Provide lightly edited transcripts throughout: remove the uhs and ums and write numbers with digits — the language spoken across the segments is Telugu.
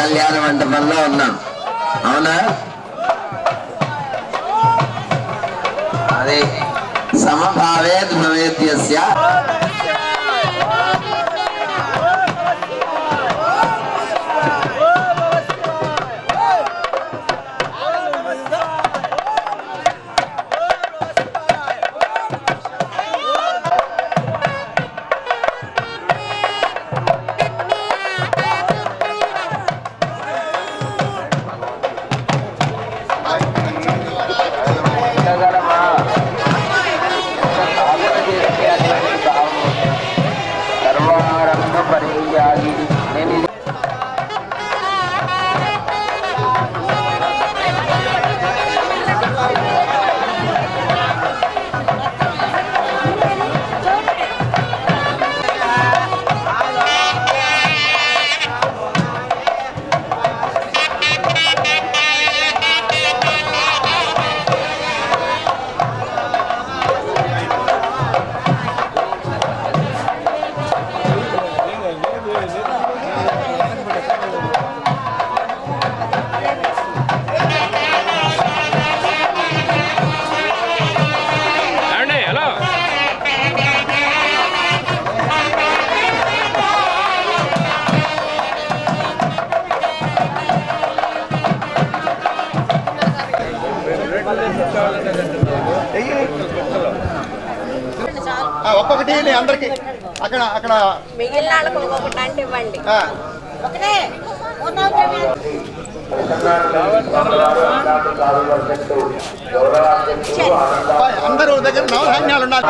కళ్యాణ మంటపంలో ఉన్నాం. అవునా? అదే సమభావేద్ భవేద్యస్య ఒక్కొక్కటి అందరికి అక్కడ అక్కడ మిగిలిన వాళ్ళకి ఒక్కొక్కటి అంటే ఇవ్వండి. అందరూ దగ్గర నవధాన్యాలు ఉండాలి.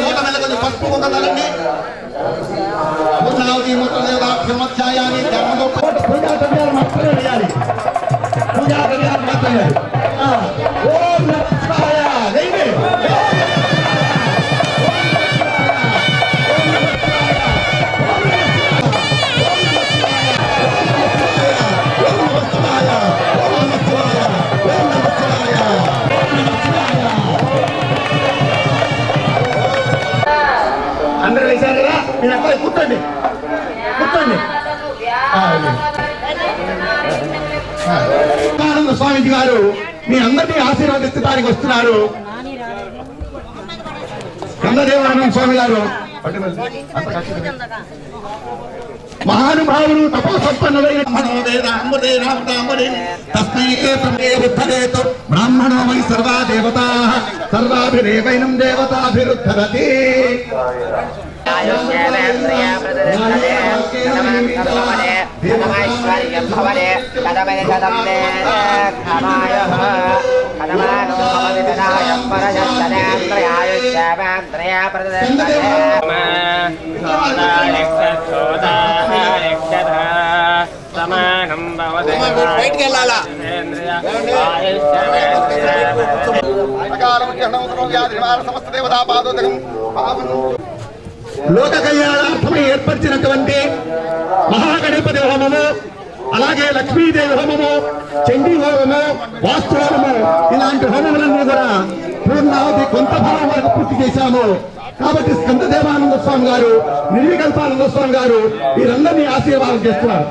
మూత మీద కొంచెం పసుపు కొందండి. పూర్ణావతి మూత్రదేవతాభ్యమధ్యాయాన్ని పూజా ద్రవ్యాలు మాత్రమే వేయాలి. పూజా ద్రవ్యాలు మాత్రమే. ఓం నమః అందరూ వేశారు కదా, మీరు అక్కడ కూర్చోండి కూర్చోండి. ఆనంద స్వామిజీ గారు మీ అందరినీ ఆశీర్వదించడానికి వస్తున్నారు. చంద్రదేవానంద స్వామి గారు మహానుభావులు తపోసంపన్నులైన బ్రాహ్మణో వై సర్వా దేవతా సర్వాభిరేవైనం దేవతాభిరుద్ధరతి. బయటికి వెళ్ళాలా? లోక కళ్యాణార్థమై ఏర్పరిచినటువంటి మహాగణపతి హోమము, అలాగే లక్ష్మీదేవి హోమము, చండీ హోమము, వాస్తు హోమము, ఇలాంటి హోమములన్నీ కూడా పూర్ణావధి కొంత భాగం వరకు పూర్తి చేశాము. కాబట్టి స్కందదేవానంద స్వామి గారు, నిర్వికల్పానంద స్వామి గారు వీరందరినీ ఆశీర్వాదం చేస్తున్నారు.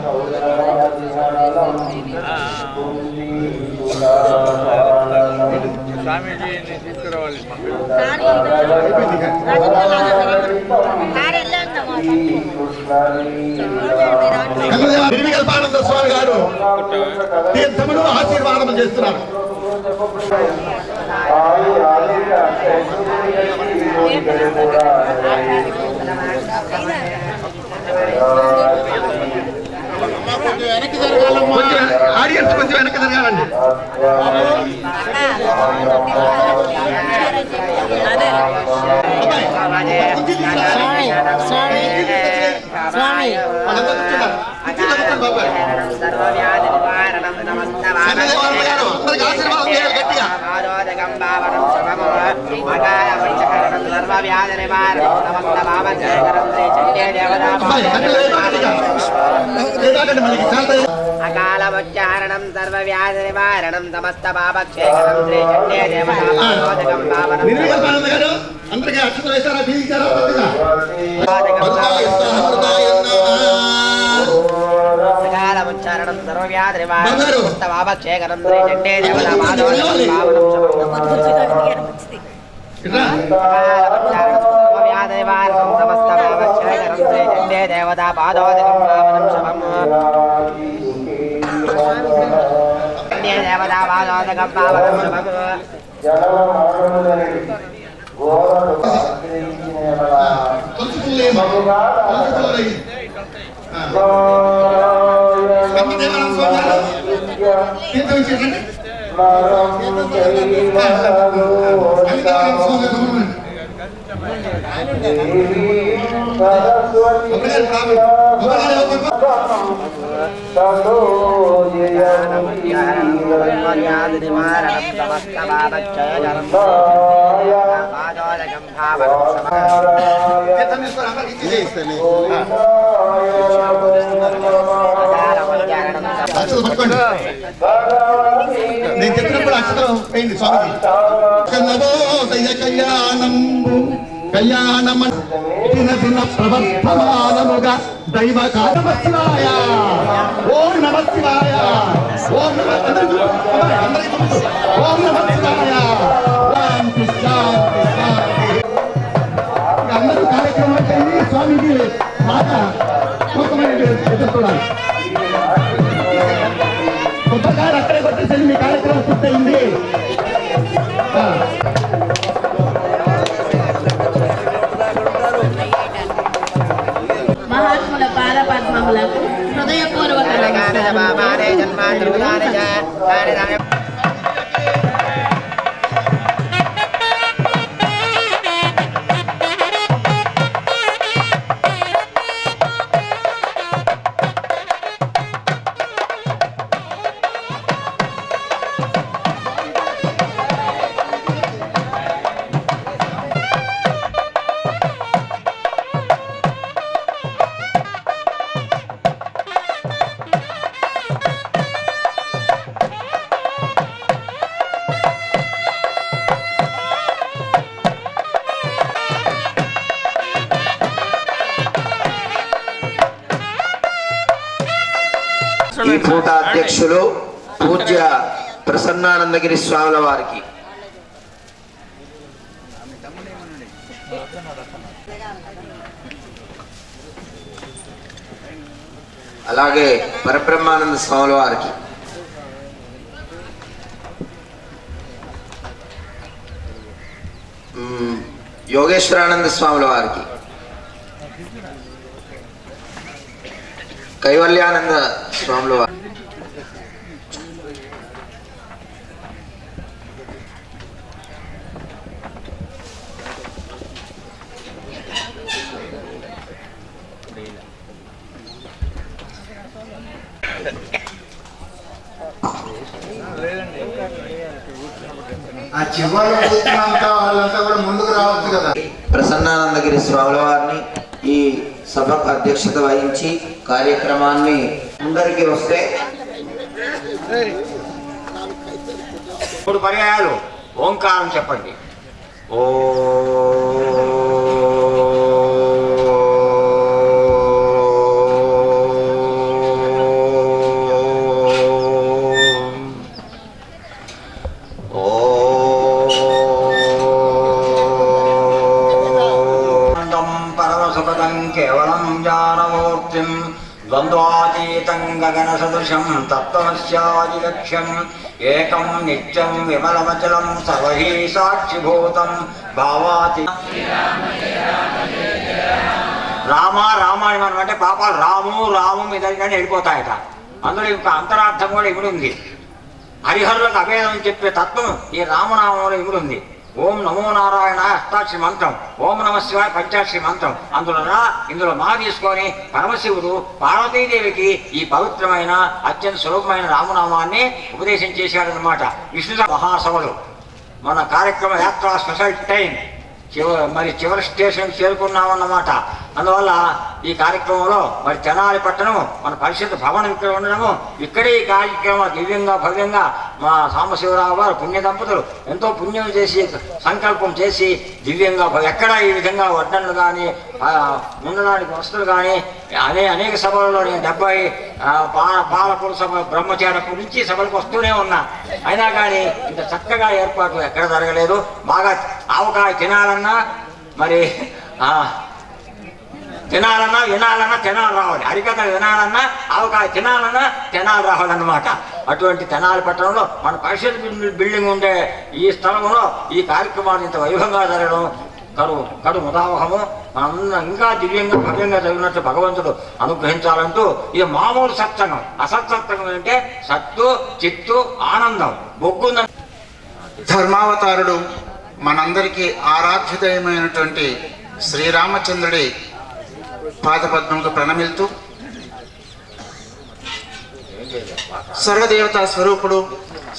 నిర్వికల్పానంద స్వామి గారు తీర్థములు ఆశీర్వాదం చేస్తున్నారు. ఆడియన్స్ కొంచెం వెనక్కి జరగాలండి. అకాలముచ్చారణం సర్వవ్యాధి నివారణం సమస్త పాపక్షేకరం శ్రీ చండే దేవతాపాదోదకం పావనం నిర్వికల్పానంద గారు అందరికీ అక్షతలు వేశారా బీగించారా అకాలముచ్చారణం సర్వవ్యాధి నివారణం సమస్త పాపక్షేకరం శ్రీ చండే దేవతాపాదోదకం పావనం సర్వవ్యాధి నివారణం సమస్త పాపక్షేకరం శ్రీ చండే దేవతాపాదోదకం పావనం శవం దేవతాపాదోదకం పావనం శవం నివారణం సమస్త పాపక్షేకరం పాదోదకం పావనం నేను చెప్పినప్పుడు అక్షరం అయింది స్వామికి కళ్యాణం కళ్యాణం దిన దిన ప్రవర్తమానముగా దైవ నమశివాయ ఓం నమశివాయ ఓం ఓం నమశివాయ శాంతి శాంతి శాంతి అందరూ కార్యక్రమం చేయండి స్వామికి మాట ఎదుర్కోవడానికి కొత్తగారు అక్కడే కొట్టేసరి మీ కార్యక్రమం పూర్తయింది మహాత్ముల పాదపద్మములకు హృదయపూర్వక ఈ పూట అధ్యక్షులు పూజ్య ప్రసన్నానందగిరి స్వాముల వారికి అలాగే పరబ్రహ్మానంద స్వాముల వారికి యోగేశ్వరానంద స్వాముల వారికి కైవల్యానంద స్వాముల వారు ఆ చివరి వాళ్ళంతా కూడా ముందుకు రావచ్చు కదా. ప్రసన్నానందగిరి స్వాముల వారిని ఈ సభకు అధ్యక్షత వహించి కార్యక్రమాన్ని ముందరికి వస్తే 3 పర్యాయాలు ఓంకారం చెప్పండి. ఓ కేవలం జ్ఞానమూర్తిం ద్వంద్వాతీతం గగన సదృశం తత్వమస్యాది లక్ష్యం ఏకం నిత్యం విమలమచలం సర్వహి సాక్షిభూతం భావాతి. రామ రామాయణం అంటే పాపాలు రాము రాము ఇదని వెళ్ళిపోతాయట. అందులో ఇంకా అంతరార్థం కూడా ఇమిడి ఉంది. హరిహరులకు అభేదం చెప్పే తత్వం ఈ రామనామంలో ఇమిడి ఉంది. ఓం నమో నారాయణ అష్టాక్షి మంత్రం, ఓం నమ శివాయ పంచాక్షి మంత్రం. ఇందులో మా తీసుకొని పరమశివుడు పార్వతీదేవికి ఈ పవిత్రమైన అత్యంత సులభమైన రామనామాన్ని ఉపదేశం చేశాడనమాట. విష్ణు మహాసభలు మన కార్యక్రమ యాత్ర స్పెషల్ టైం చివరి స్టేషన్కి చేరుకున్నామన్నమాట. అందువల్ల ఈ కార్యక్రమంలో మరి తెనాలి పట్టణము మన పరిషత్ భవనం ఇక్కడ ఉండడము, ఇక్కడే ఈ కార్యక్రమం దివ్యంగా భవ్యంగా మా సాంబశివరావు గారు పుణ్య దంపతులు ఎంతో పుణ్యం చేసి సంకల్పం చేసి దివ్యంగా ఎక్కడ ఈ విధంగా వడ్డన్లు కానీ ఉండడానికి వస్తువులు కానీ అనేక సభలలో నేను 70 పాలకుల సభ బ్రహ్మచారపు నుంచి సభలకు వస్తూనే ఉన్నా. అయినా కానీ ఇంత చక్కగా ఏర్పాటు ఎక్కడ జరగలేదు. బాగా ఆవకాయ తినాలన్నా మరి తినాలన్నా వినాలన్నా తెనాలి రావాలి, హరికథ వినాలన్నా ఆవకాయ తినాలన్నా తెనాలి రావాలన్నమాట. అటువంటి తెనాలి పట్టణంలో మన పరిషత్ బిల్డింగ్ ఉండే ఈ స్థలంలో ఈ కార్యక్రమాలు ఇంత వైభవంగా జరగడం కడు ముదావహము. మనందరం ఇంకా దివ్యంగా భవ్యంగా జరిగినట్టు భగవంతుడు అనుగ్రహించాలంటూ ఇది మామూలు సత్సంగం. అసత్సంగం అంటే సత్తు చిత్తు ఆనందం బొగ్గుంద. ధర్మావతారుడు మనందరికీ ఆరాధ్యదయమైనటువంటి శ్రీరామచంద్రుడి పాదపద్మకు ప్రణమిల్తూ సర్వదేవతా స్వరూపుడు,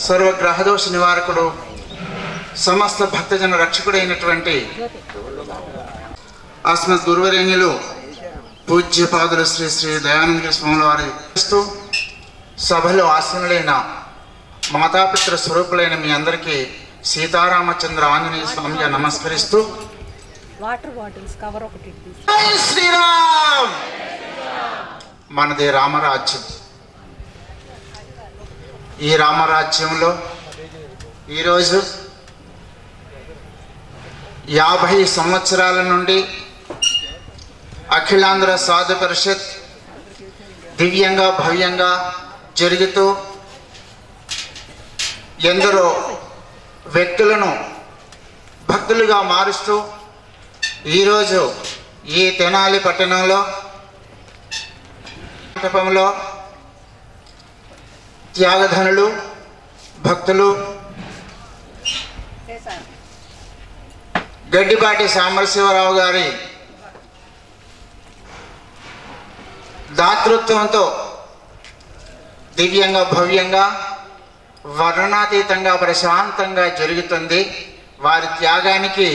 సర్వగ్రహదోష నివారకుడు, సమస్త భక్తజన రక్షకుడైనటువంటి అస్మద్ గురువరేణ్యులు పూజ్యపాదులు శ్రీ శ్రీ దయానంద స్వాముల వారి సభలో ఆసీనులైన మాతాపితృ స్వరూపులైన మీ అందరికీ సీతారామచంద్ర ఆంజనేయ స్వామిగా నమస్కరిస్తూ జై శ్రీరామ్. మనదే రామరాజ్యం. ఈ రామరాజ్యంలో ఈరోజు 50 సంవత్సరాల నుండి అఖిలాంధ్ర సాధు పరిషత్ దివ్యంగా భవ్యంగా జరుగుతూ ఎందరో వ్యక్తులను భక్తులుగా మారుస్తూ ఈరోజు ఈ తెనాలి పట్టణంలో మండపంలో త్యాగధనులు భక్తులు గడ్డిపాటి సాంబశివరావు గారి దాతృత్వంతో దివ్యంగా భవ్యంగా వర్ణనాతీతంగా ప్రశాంతంగా జరుగుతుంది. వారి త్యాగానికి